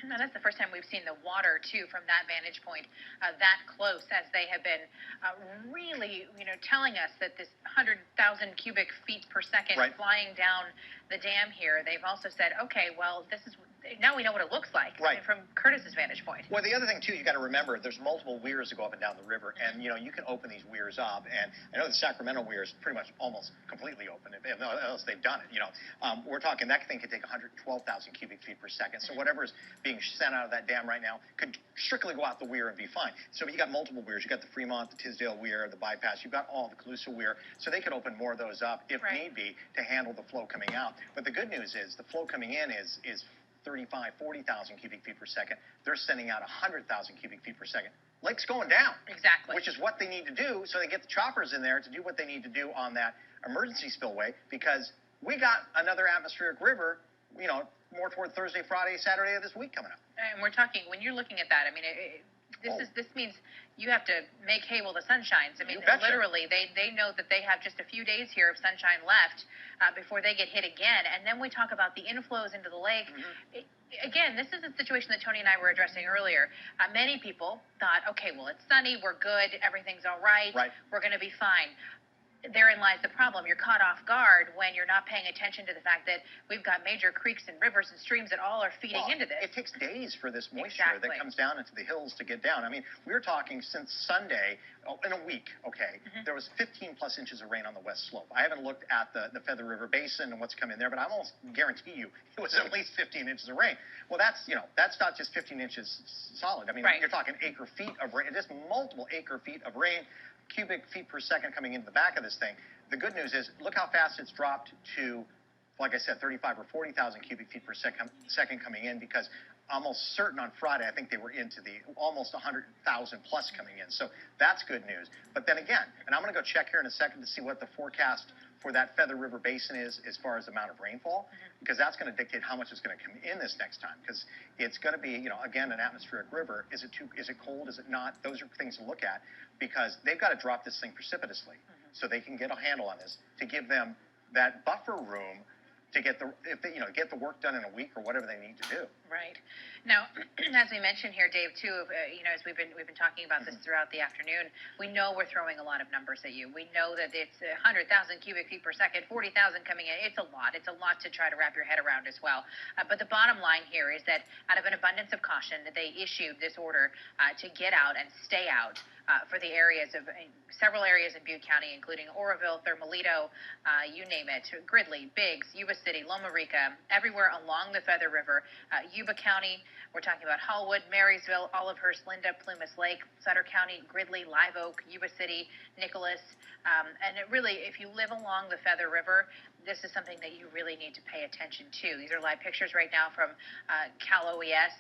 And that's the first time we've seen the water, too, from that vantage point, that close, as they have been really, telling us that this 100,000 cubic feet per second Right. flying down the dam here. They've also said, okay, well, this is now we know what it looks like. Right. I mean, from Curtis's vantage point. Well, the other thing too, you got to remember, there's multiple weirs that go up and down the river, and you can open these weirs up. And I know the Sacramento weir is pretty much almost completely open. If else they've done it. We're talking that thing could take 112,000 cubic feet per second. So whatever is being sent out of that dam right now could strictly go out the weir and be fine. So you got multiple weirs. You got the Fremont, the Tisdale weir, the bypass. You've got all the Calusa weir. So they could open more of those up if need be to handle the flow coming out. But the good news is the flow coming in is 40,000 cubic feet per second. They're sending out 100,000 cubic feet per second. Lake's going down. Exactly. Which is what they need to do, so they get the choppers in there to do what they need to do on that emergency spillway, because we got another atmospheric river, more toward Thursday, Friday, Saturday of this week coming up. And we're talking, when you're looking at that, I mean, this means you have to make hay while the sun shines. I mean, literally, they know that they have just a few days here of sunshine left before they get hit again. And then we talk about the inflows into the lake. Mm-hmm. Again, this is a situation that Tony and I were addressing earlier. Many people thought, okay, well, it's sunny, we're good, everything's all right, we're going to be fine. Therein lies the problem. You're caught off guard when you're not paying attention to the fact that we've got major creeks and rivers and streams that all are feeding into this. It takes days for this moisture that comes down into the hills to get down. I mean, we're talking since Sunday, in a week, okay, there was 15 plus inches of rain on the west slope. I haven't looked at the Feather River Basin and what's coming there, but I almost guarantee you it was at least 15 inches of rain. Well, that's not just 15 inches solid. I mean, you're talking acre feet of rain, just multiple acre feet of rain. Cubic feet per second coming into the back of this thing. The good news is, look how fast it's dropped to, like I said, 35 or 40,000 cubic feet per second coming in, because almost certain on Friday, I think they were into the almost 100,000 plus coming in. So that's good news. But then again, and I'm going to go check here in a second to see what the forecast for that Feather River Basin is as far as the amount of rainfall, because that's going to dictate how much is going to come in this next time, because it's going to be, again, an atmospheric river. Is it cold? Is it not? Those are things to look at, because they've got to drop this thing precipitously so they can get a handle on this, to give them that buffer room to get the work done in a week or whatever they need to do. Right. Now, as we mentioned here, Dave, too, as we've been talking about this throughout the afternoon, we know we're throwing a lot of numbers at you. We know that it's 100,000 cubic feet per second, 40,000 coming in. It's a lot. It's a lot to try to wrap your head around as well. But the bottom line here is that out of an abundance of caution, they issued this order to get out and stay out for the areas of several areas in Butte County, including Oroville, Thermalito, you name it, Gridley, Biggs, Yuba City, Loma Rica, everywhere along the Feather River, Yuba County. We're talking about Hallwood, Marysville, Olivehurst, Linda, Plumas Lake, Sutter County, Gridley, Live Oak, Yuba City, Nicholas. And it really, if you live along the Feather River, this is something that you really need to pay attention to. These are live pictures right now from Cal OES,